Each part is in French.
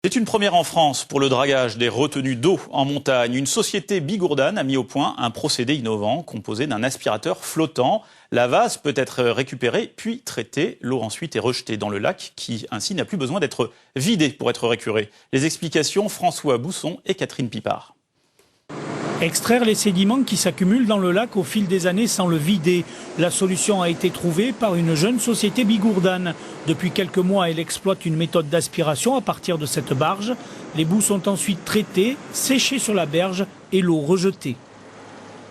C'est une première en France pour le dragage des retenues d'eau en montagne. Une société bigourdane a mis au point un procédé innovant composé d'un aspirateur flottant. La vase peut être récupérée puis traitée. L'eau ensuite est rejetée dans le lac qui ainsi n'a plus besoin d'être vidé pour être récuré. Les explications, François Bousson et Catherine Pipard. Extraire les sédiments qui s'accumulent dans le lac au fil des années sans le vider. La solution a été trouvée par une jeune société bigourdane. Depuis quelques mois, elle exploite une méthode d'aspiration à partir de cette barge. Les boues sont ensuite traitées, séchées sur la berge et l'eau rejetée.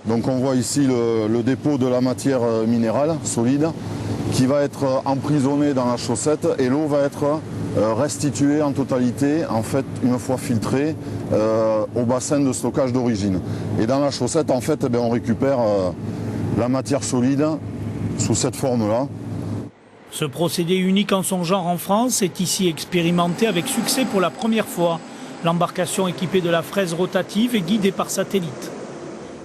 Donc on voit ici le dépôt de la matière minérale solide qui va être emprisonnée dans la chaussette et l'eau va être restituée en totalité, en fait, une fois filtrée, au bassin de stockage d'origine. Et dans la chaussette, en fait, on récupère la matière solide sous cette forme-là. Ce procédé unique en son genre en France est ici expérimenté avec succès pour la première fois. L'embarcation équipée de la fraise rotative est guidée par satellite.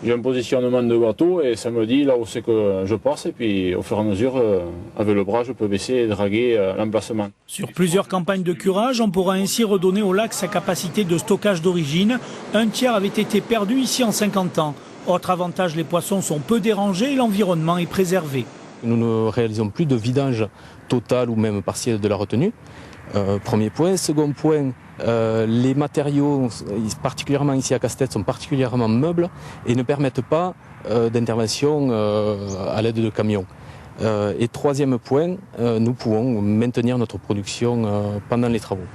J'ai un positionnement de bateau et ça me dit là où c'est que je passe et puis au fur et à mesure, avec le bras, je peux baisser et draguer l'emplacement. Sur plusieurs campagnes de curage, on pourra ainsi redonner au lac sa capacité de stockage d'origine. Un tiers avait été perdu ici en 50 ans. Autre avantage, les poissons sont peu dérangés et l'environnement est préservé. Nous ne réalisons plus de vidange total ou même partiel de la retenue. Premier point. Second point, les matériaux, particulièrement ici à Casse-Tête, sont particulièrement meubles et ne permettent pas d'intervention à l'aide de camions. Et troisième point, nous pouvons maintenir notre production pendant les travaux.